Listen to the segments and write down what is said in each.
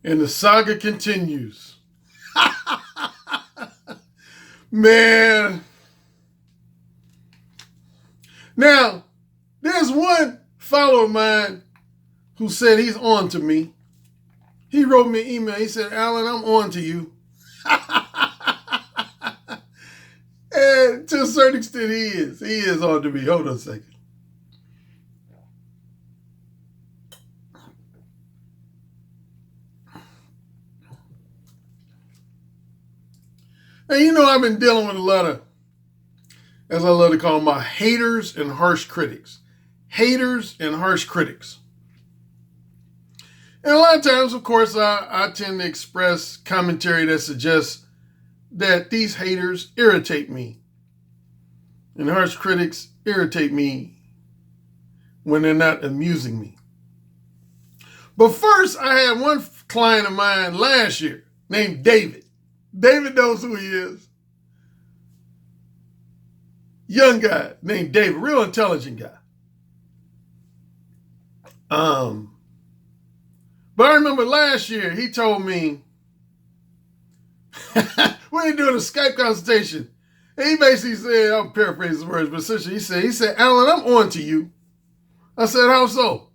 And the saga continues. Man. Now, there's one follower of mine who said he's on to me. He wrote me an email. He said, Alan, I'm on to you. And to a certain extent, he is. He is on to me. Hold on a second. Now, you know, I've been dealing with a lot of, as I love to call them, my haters and harsh critics. Haters and harsh critics. And a lot of times, of course, I tend to express commentary that suggests that these haters irritate me. And harsh critics irritate me when they're not amusing me. But first, I had one client of mine last year named David. David knows who he is. Young guy named David, real intelligent guy. But I remember last year he told me, we were doing a Skype consultation. And he basically said, I'm paraphrasing the words, but essentially he said, Alan, I'm on to you. I said, how so?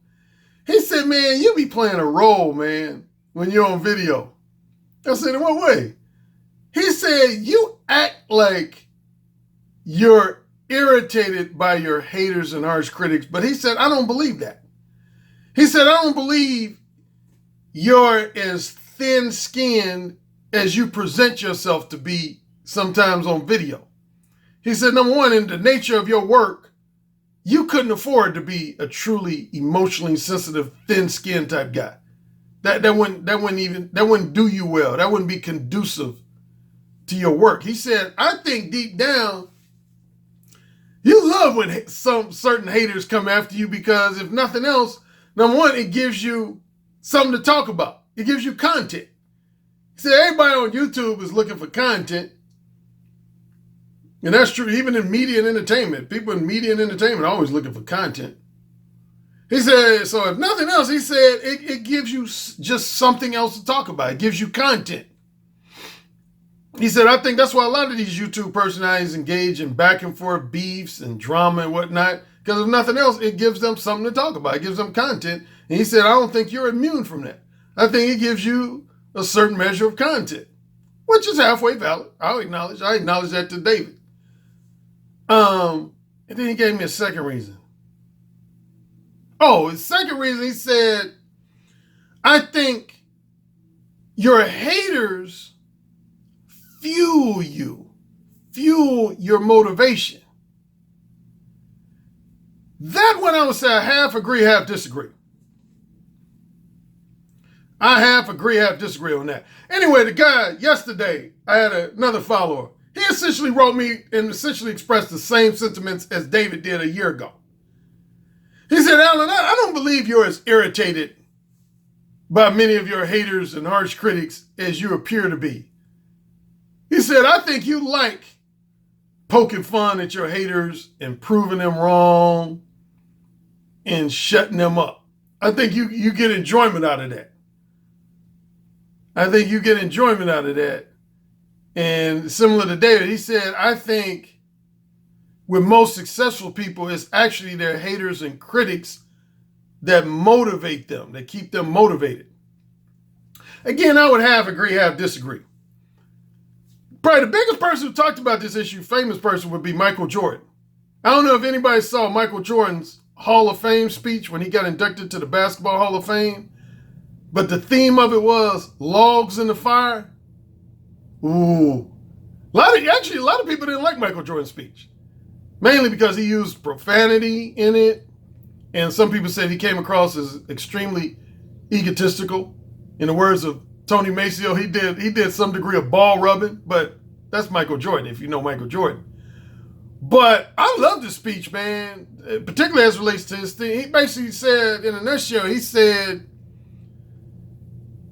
He said, man, you be playing a role, man, when you're on video. I said, in what way? He said, you act like you're irritated by your haters and harsh critics, but he said, I don't believe that. He said, I don't believe you're as thin-skinned as you present yourself to be sometimes on video. He said, number one, in the nature of your work, you couldn't afford to be a truly emotionally sensitive, thin-skinned type guy. That wouldn't do you well. That wouldn't be conducive to your work. He said, I think deep down, you love when some certain haters come after you because if nothing else, number one, it gives you something to talk about. It gives you content. He said, everybody on YouTube is looking for content. And that's true, even in media and entertainment. People in media and entertainment are always looking for content. He said, so if nothing else, he said, it gives you just something else to talk about. It gives you content. He said, I think that's why a lot of these YouTube personalities engage in back and forth beefs and drama and whatnot. Because if nothing else, it gives them something to talk about. It gives them content. And he said, I don't think you're immune from that. I think it gives you a certain measure of content, which is halfway valid. I acknowledge that to David. And then he gave me a second reason. Oh, his second reason, he said, I think your haters fuel your motivation. That one I would say I half agree, half disagree. I half agree, half disagree on that. Anyway, the guy yesterday, I had another follower. He essentially wrote me and essentially expressed the same sentiments as David did a year ago. He said, Alan, I don't believe you're as irritated by many of your haters and harsh critics as you appear to be. He said, I think you like poking fun at your haters and proving them wrong and shutting them up. I think you get enjoyment out of that. And similar to David, he said, I think with most successful people, it's actually their haters and critics that motivate them, that keep them motivated. Again, I would half agree, half disagree. Probably the biggest person who talked about this issue, famous person, would be Michael Jordan. I don't know if anybody saw Michael Jordan's Hall of Fame speech when he got inducted to the Basketball Hall of Fame, but the theme of it was logs in the fire. Ooh. A lot of people didn't like Michael Jordan's speech, mainly because he used profanity in it, and some people said he came across as extremely egotistical. In the words of Tony Maceo, he did some degree of ball rubbing, but that's Michael Jordan, if you know Michael Jordan. But I love this speech, man, particularly as it relates to his thing. He basically said, in a nutshell, he said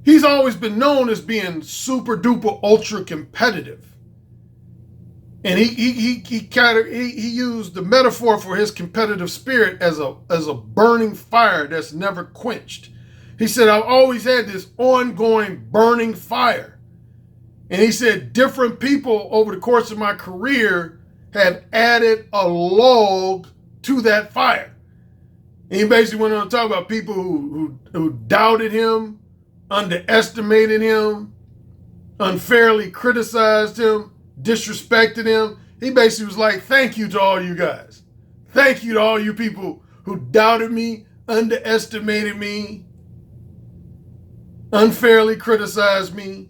he's always been known as being super duper ultra competitive. And he used the metaphor for his competitive spirit as a burning fire that's never quenched. He said, I've always had this ongoing burning fire. And he said, different people over the course of my career have added a log to that fire. And he basically went on to talk about people who doubted him, underestimated him, unfairly criticized him, disrespected him. He basically was like, thank you to all you guys. Thank you to all you people who doubted me, underestimated me, unfairly criticized me,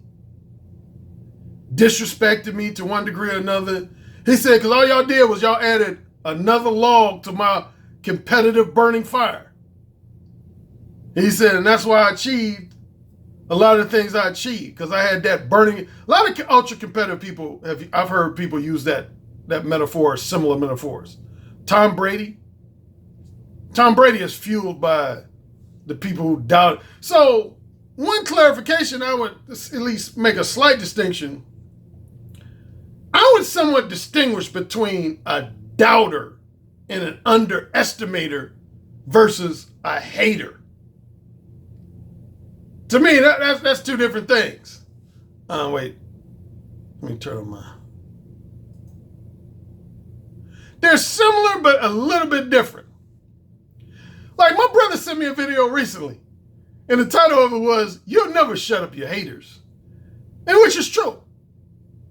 disrespected me to one degree or another. He said, because all y'all did was y'all added another log to my competitive burning fire. He said, and that's why I achieved a lot of the things I achieved, because I had that burning. A lot of ultra competitive people, I've heard people use that metaphor, similar metaphors. Tom Brady is fueled by the people who doubt. So one clarification, I would at least make a slight distinction. I would somewhat distinguish between a doubter and an underestimator versus a hater. To me, that's two different things. Wait, let me turn on my. They're similar, but a little bit different. Like my brother sent me a video recently, and the title of it was, "You'll never shut up your haters." And which is true.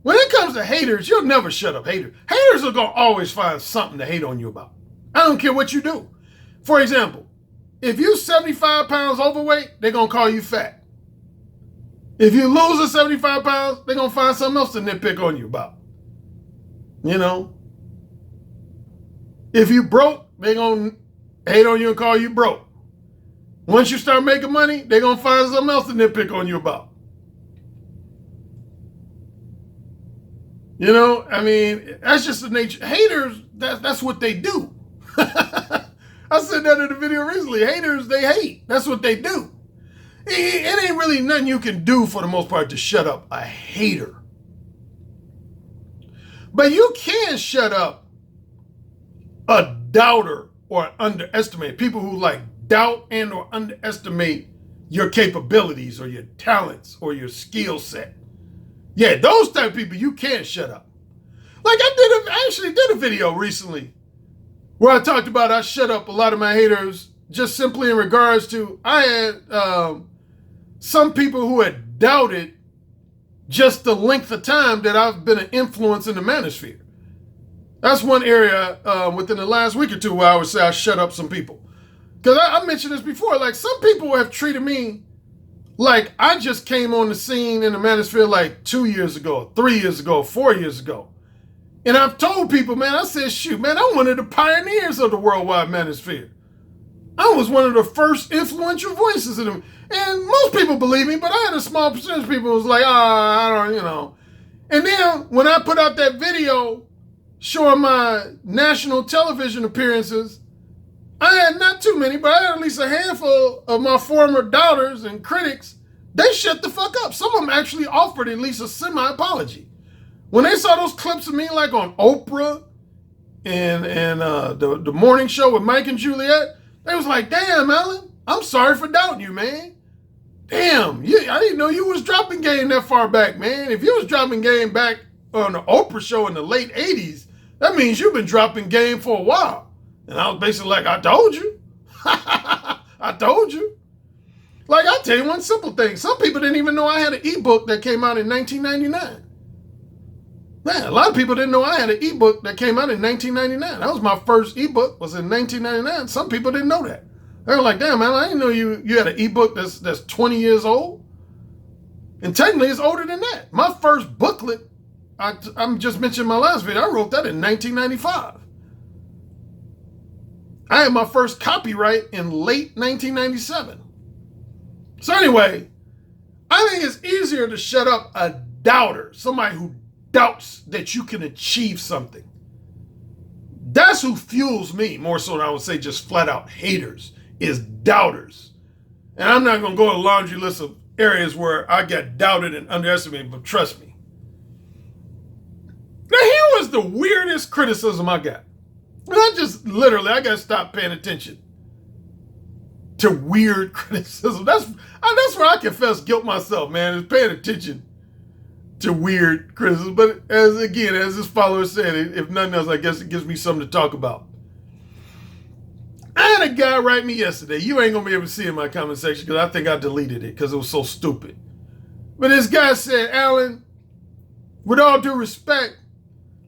When it comes to haters, you'll never shut up haters. Haters are going to always find something to hate on you about. I don't care what you do. For example, if you're 75 pounds overweight, they're going to call you fat. If you lose the 75 pounds, they're going to find something else to nitpick on you about. You know? If you broke, they're going to hate on you and call you broke. Once you start making money, they're going to find something else to nitpick on you about. You know, I mean, that's just the nature. Haters, that's what they do. I said that in a video recently. Haters, they hate. That's what they do. It ain't really nothing you can do for the most part to shut up a hater. But you can shut up a doubter or underestimate. People who like doubt and or underestimate your capabilities or your talents or your skill set. Yeah, those type of people, you can't shut up. Like I actually did a video recently where I talked about I shut up a lot of my haters just simply in regards to I had some people who had doubted just the length of time that I've been an influence in the manosphere. That's one area within the last week or two where I would say I shut up some people. Because I mentioned this before, like some people have treated me like I just came on the scene in the manosphere like 2 years ago, 3 years ago, 4 years ago. And I've told people, man, I said, shoot, man, I'm one of the pioneers of the worldwide manosphere. I was one of the first influential voices in them. And most people believe me, but I had a small percentage of people who was like, I don't, you know. And then when I put out that video showing my national television appearances, I had not too many, but I had at least a handful of my former doubters and critics. They shut the fuck up. Some of them actually offered at least a semi-apology. When they saw those clips of me like on Oprah and the morning show with Mike and Juliet, they was like, damn, Alan, I'm sorry for doubting you, man. Damn, I didn't know you was dropping game that far back, man. If you was dropping game back on the Oprah show in the late 80s, that means you've been dropping game for a while. And I was basically like, I told you. I told you. Like, I'll tell you one simple thing. Some people didn't even know I had an ebook that came out in 1999. Man, a lot of people didn't know I had an ebook that came out in 1999. That was my first ebook, was in 1999. Some people didn't know that. They were like, damn, man, I didn't know you had an ebook that's 20 years old. And technically, it's older than that. My first booklet, I'm just mentioning my last video, I wrote that in 1995. I had my first copyright in late 1997. So anyway, I think it's easier to shut up a doubter, somebody who doubts that you can achieve something. That's who fuels me more so than I would say just flat out haters, is doubters. And I'm not going to go to a laundry list of areas where I got doubted and underestimated, but trust me. Now here was the weirdest criticism I got. And I got to stop paying attention. to weird criticism. That's where I confess guilt myself, man, is paying attention to weird criticism. But as this follower said, if nothing else, I guess it gives me something to talk about. I had a guy write me yesterday. You ain't going to be able to see it in my comment section because I think I deleted it because it was so stupid. But this guy said, Alan, with all due respect,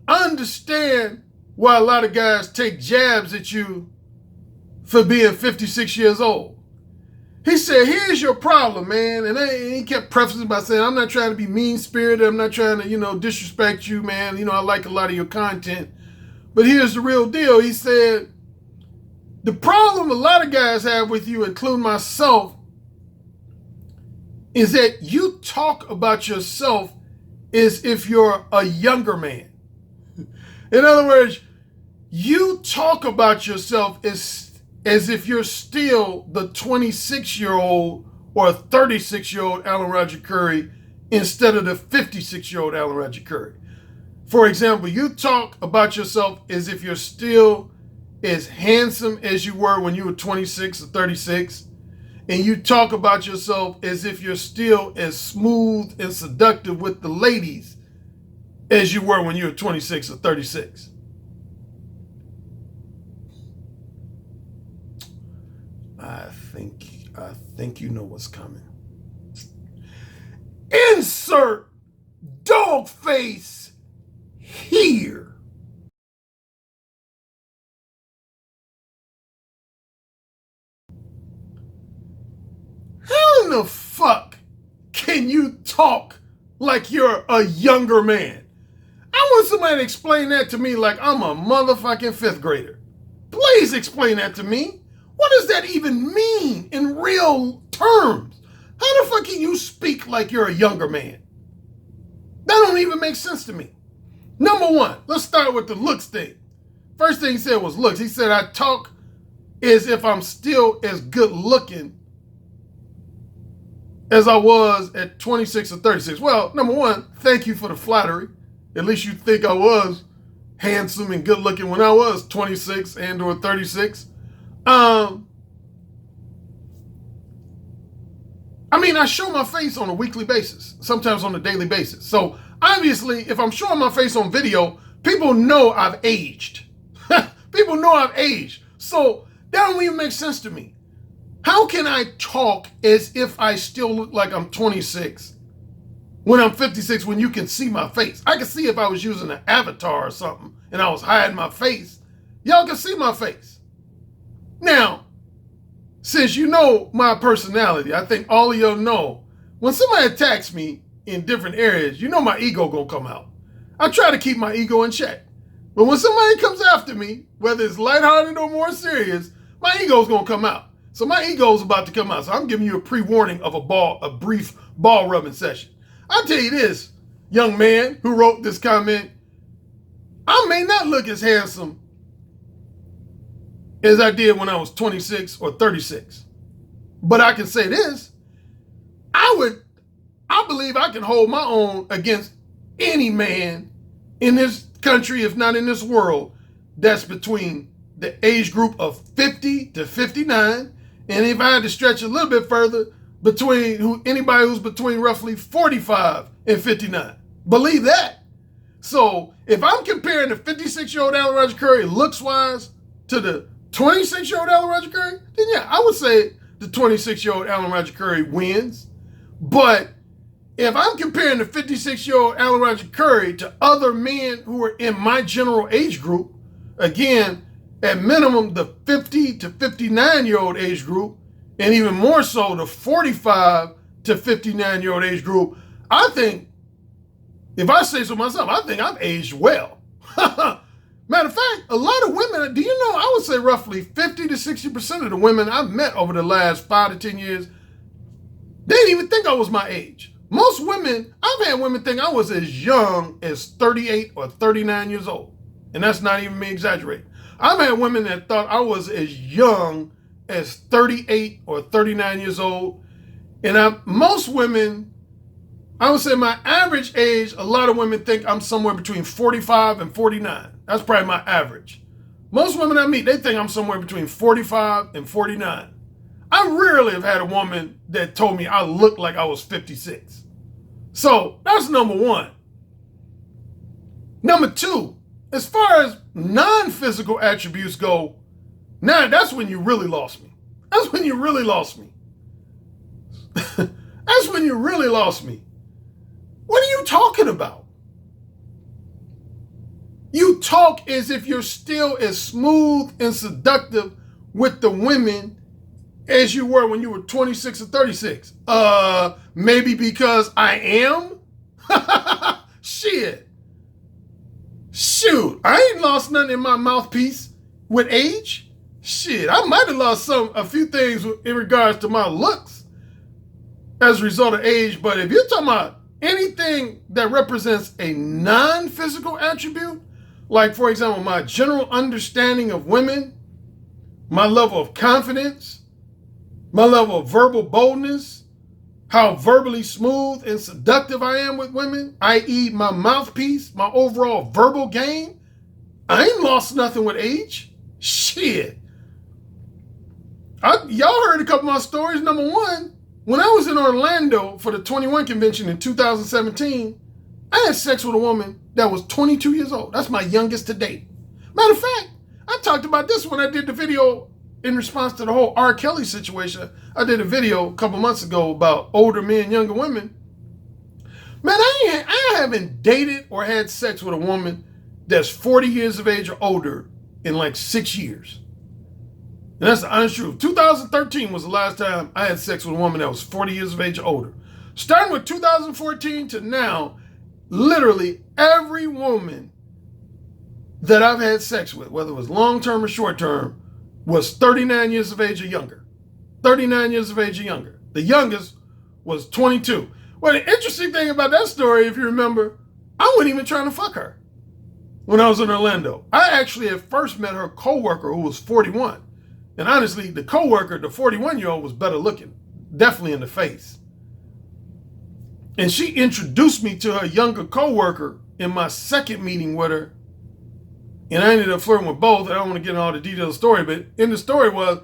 I understand why a lot of guys take jabs at you for being 56 years old. He said, here's your problem, man. And he kept prefacing by saying, I'm not trying to be mean-spirited. I'm not trying to, disrespect you, man. I like a lot of your content. But here's the real deal. He said, the problem a lot of guys have with you, including myself, is that you talk about yourself as if you're a younger man. In other words, you talk about yourself as if you're still the 26-year-old or 36-year-old Alan Roger Currie instead of the 56-year-old Alan Roger Currie. For example, you talk about yourself as if you're still as handsome as you were when you were 26 or 36, and you talk about yourself as if you're still as smooth and seductive with the ladies as you were when you were 26 or 36. I think you know what's coming. Insert dog face here. How in the fuck can you talk like you're a younger man? I want somebody to explain that to me like I'm a motherfucking fifth grader. Please explain that to me. What does that even mean in real terms? How the fuck can you speak like you're a younger man? That don't even make sense to me. Number one, let's start with the looks thing. First thing he said was looks. He said, I talk as if I'm still as good looking as I was at 26 or 36. Well, number one, thank you for the flattery. At least you think I was handsome and good looking when I was 26 and or 36. I show my face on a weekly basis, sometimes on a daily basis. So obviously, if I'm showing my face on video, people know I've aged. People know I've aged. So that don't even make sense to me. How can I talk as if I still look like I'm 26 when I'm 56 when you can see my face? I can see if I was using an avatar or something and I was hiding my face. Y'all can see my face. Now, since you know my personality, I think all of y'all know, when somebody attacks me in different areas, you know my ego gonna come out. I try to keep my ego in check. But when somebody comes after me, whether it's lighthearted or more serious, my ego's gonna come out. So my ego's about to come out. So I'm giving you a pre-warning of a brief ball rubbing session. I'll tell you this, young man who wrote this comment, I may not look as handsome as I did when I was 26 or 36. But I can say this, I believe I can hold my own against any man in this country, if not in this world, that's between the age group of 50 to 59. And if I had to stretch a little bit further, anybody who's between roughly 45 and 59. Believe that. So if I'm comparing the 56-year-old Alan Roger Currie looks-wise to the 26-year-old Alan Roger Currie, then yeah, I would say the 26-year-old Alan Roger Currie wins. But if I'm comparing the 56-year-old Alan Roger Currie to other men who are in my general age group, again, at minimum the 50 to 59-year-old age group, and even more so the 45 to 59-year-old age group, I think, if I say so myself, I think I've aged well. Matter of fact, a lot of women, do you know, I would say roughly 50 to 60% of the women I've met over the last 5 to 10 years, they didn't even think I was my age. Most women, I've had women think I was as young as 38 or 39 years old. And that's not even me exaggerating. I've had women that thought I was as young as 38 or 39 years old. And most women, I would say my average age, a lot of women think I'm somewhere between 45 and 49. That's probably my average. Most women I meet, they think I'm somewhere between 45 and 49. I rarely have had a woman that told me I looked like I was 56. So that's number one. Number two, as far as non-physical attributes go, now that's when you really lost me. That's when you really lost me. That's when you really lost me. What are you talking about? You talk as if you're still as smooth and seductive with the women as you were when you were 26 or 36. Maybe because I am? Shit. Shoot, I ain't lost nothing in my mouthpiece with age. Shit, I might have lost a few things in regards to my looks as a result of age, but if you're talking about anything that represents a non-physical attribute, like, for example, my general understanding of women, my level of confidence, my level of verbal boldness, how verbally smooth and seductive I am with women, i.e. my mouthpiece, my overall verbal game, I ain't lost nothing with age. Shit. Y'all heard a couple of my stories. Number one, when I was in Orlando for the 21 convention in 2017, I had sex with a woman that was 22 years old. That's my youngest to date. Matter of fact, I talked about this when I did the video in response to the whole R. Kelly situation. I did a video a couple months ago about older men, younger women. Man, I haven't dated or had sex with a woman that's 40 years of age or older in like 6 years. And that's the honest truth. 2013 was the last time I had sex with a woman that was 40 years of age or older. Starting with 2014 to now, literally every woman that I've had sex with, whether it was long-term or short-term, was 39 years of age or younger. 39 years of age or younger. The youngest was 22. Well, the interesting thing about that story, if you remember, I wasn't even trying to fuck her when I was in Orlando. I actually had first met her coworker who was 41. And honestly, the coworker, the 41-year-old, was better looking, definitely in the face. And she introduced me to her younger coworker in my second meeting with her. And I ended up flirting with both. I don't want to get into all the details of the story, but in the story was,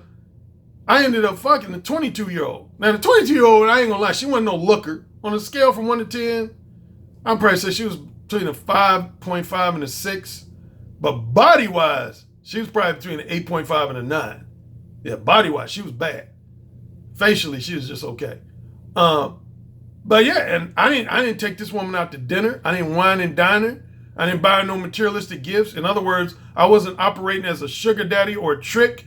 I ended up fucking the 22-year-old. Now, the 22-year-old, I ain't gonna lie, she wasn't no looker. On a scale from 1 to 10, I'd probably say she was between a 5.5 and a 6. But body-wise, she was probably between an 8.5 and a 9. Yeah, body-wise, she was bad. Facially, she was just okay. But yeah, and I didn't take this woman out to dinner. I didn't wine and dine her. I didn't buy her no materialistic gifts. In other words, I wasn't operating as a sugar daddy or a trick.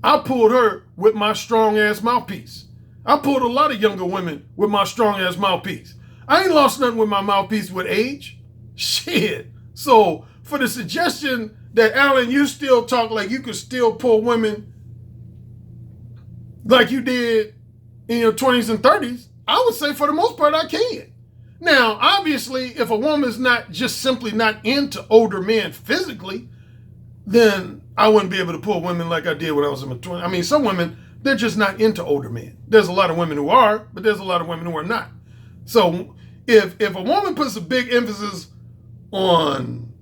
I pulled her with my strong-ass mouthpiece. I pulled a lot of younger women with my strong-ass mouthpiece. I ain't lost nothing with my mouthpiece with age. Shit. So for the suggestion that, Alan, you still talk like you could still pull women like you did in your 20s and 30s, I would say for the most part I can. Now, obviously, if a woman's not just simply not into older men physically, then I wouldn't be able to pull women like I did when I was in my 20s. I mean, some women, they're just not into older men. There's a lot of women who are, but there's a lot of women who are not. So if a woman puts a big emphasis on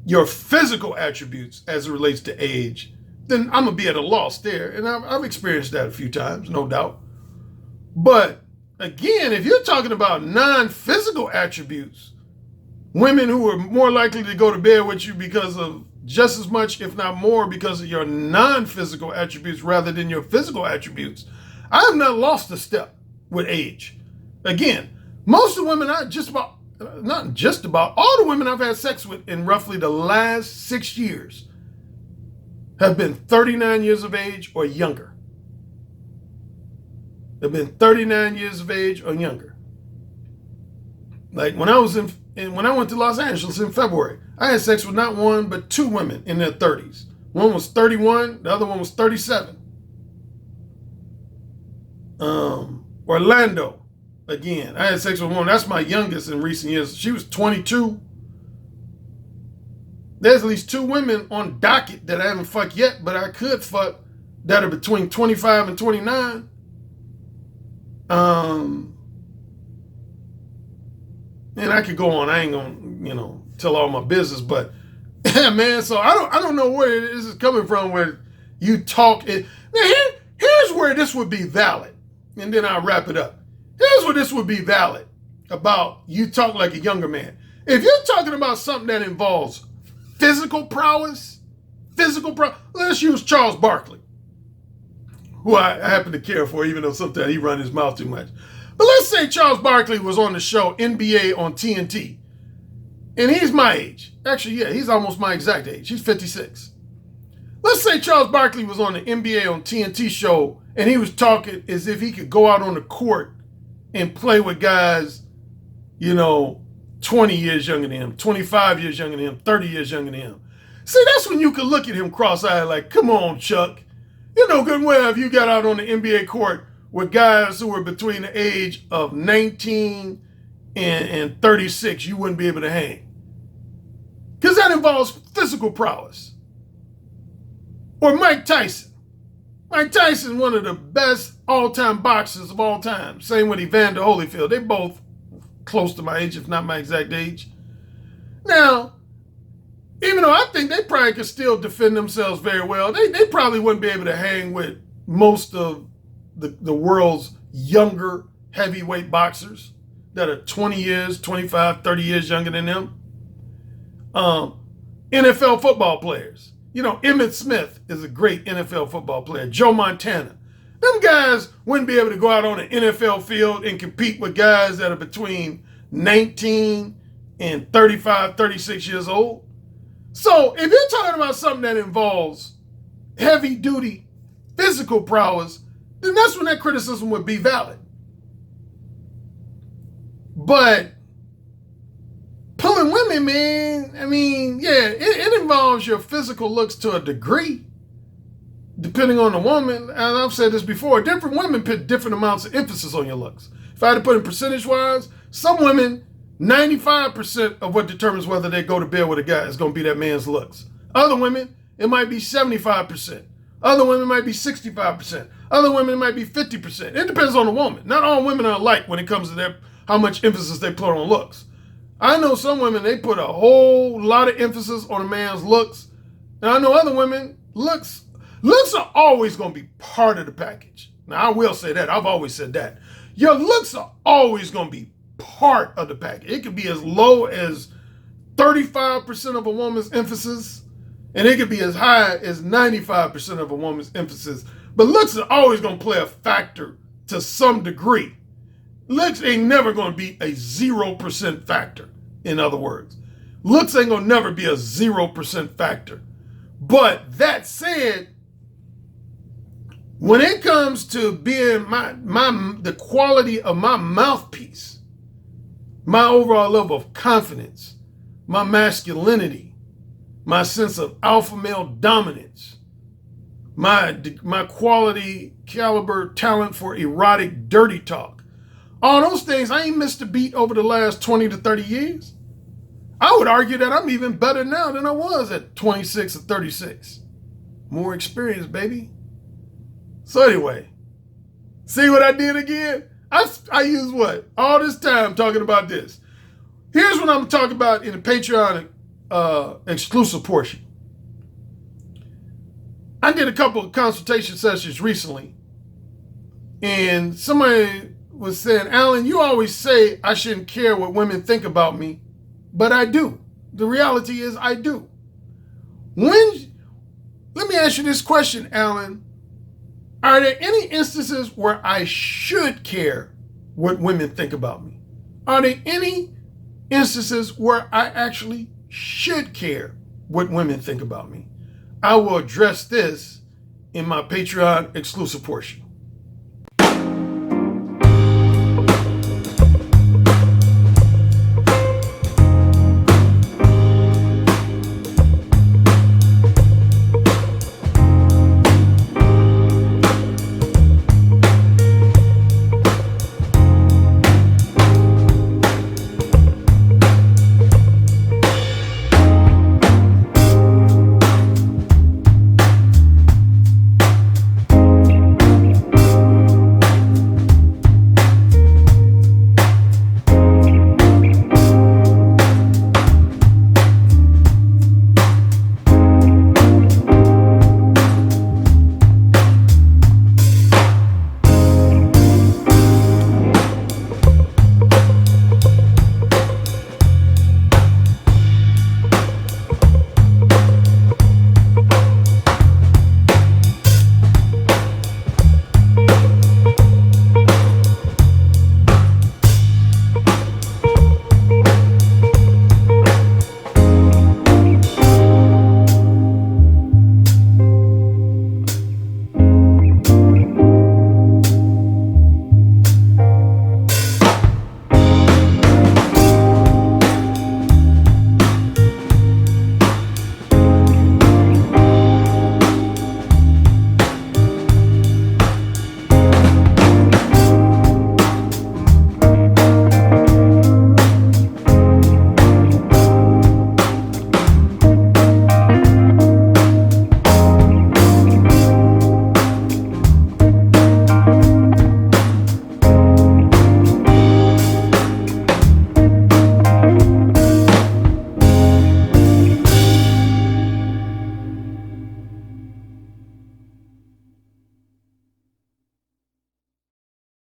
your physical attributes as it relates to age, then I'm going to be at a loss there. And I've experienced that a few times, no doubt. But again, if you're talking about non-physical attributes, women who are more likely to go to bed with you because of just as much, if not more, because of your non-physical attributes rather than your physical attributes, I have not lost a step with age. Again, most of the women, all the women I've had sex with in roughly the last 6 years have been 39 years of age or younger. They've been 39 years of age or younger. Like when I went to Los Angeles in February, I had sex with not one, but 2 women in their 30s. One was 31, the other one was 37. Orlando, again, I had sex with one. That's my youngest in recent years. She was 22. There's at least 2 women on docket that I haven't fucked yet, but I could fuck that are between 25 and 29. And I could go on. I ain't gonna, tell all my business, but man, so I don't know where this is coming from. Where you talk it. Now here's where this would be valid, and then I'll wrap it up. Here's where this would be valid about you talk like a younger man. If you're talking about something that involves physical prowess, let's use Charles Barkley, who I happen to care for, even though sometimes he runs his mouth too much. But let's say Charles Barkley was on the show NBA on TNT, and he's my age. Actually, yeah, he's almost my exact age. He's 56. Let's say Charles Barkley was on the NBA on TNT show, and he was talking as if he could go out on the court and play with guys, 20 years younger than him, 25 years younger than him, 30 years younger than him. See, that's when you could look at him cross-eyed like, come on, Chuck. You know good and well if you got out on the NBA court with guys who were between the age of 19 and 36, you wouldn't be able to hang. Because that involves physical prowess. Or Mike Tyson. Mike Tyson, one of the best all-time boxers of all time. Same with Evander Holyfield. They both close to my age, if not my exact age. Now, even though I think they probably could still defend themselves very well, they probably wouldn't be able to hang with most of the world's younger heavyweight boxers that are 20 years, 25, 30 years younger than them. NFL football players. Emmitt Smith is a great NFL football player. Joe Montana. Them guys wouldn't be able to go out on an NFL field and compete with guys that are between 19 and 35, 36 years old. So if you're talking about something that involves heavy duty physical prowess, then that's when that criticism would be valid. But pulling women, man, it involves your physical looks to a degree, depending on the woman. And I've said this before, different women put different amounts of emphasis on your looks. If I had to put it percentage-wise, some women, 95% of what determines whether they go to bed with a guy is going to be that man's looks. Other women, it might be 75%. Other women might be 65%. Other women, it might be 50%. It depends on the woman. Not all women are alike when it comes to how much emphasis they put on looks. I know some women, they put a whole lot of emphasis on a man's looks. And I know other women, looks are always going to be part of the package. Now, I will say that. I've always said that. Your looks are always going to be part of the package. It could be as low as 35% of a woman's emphasis, and it could be as high as 95% of a woman's emphasis. But looks are always going to play a factor to some degree. Looks ain't never going to be a 0% factor, in other words. Looks ain't going to never be a 0% factor. But that said, when it comes to being the quality of my mouthpiece, my overall level of confidence, my masculinity, my sense of alpha male dominance, my quality, caliber, talent for erotic, dirty talk, all those things, I ain't missed a beat over the last 20 to 30 years. I would argue that I'm even better now than I was at 26 or 36. More experience, baby. So anyway, see what I did again? I used what? All this time talking about this. Here's what I'm talking about in the Patreon exclusive portion. I did a couple of consultation sessions recently, and somebody was saying, Alan, you always say I shouldn't care what women think about me, but I do. The reality is I do. Let me ask you this question, Alan. Are there any instances where I should care what women think about me? Are there any instances where I actually should care what women think about me? I will address this in my Patreon exclusive portion.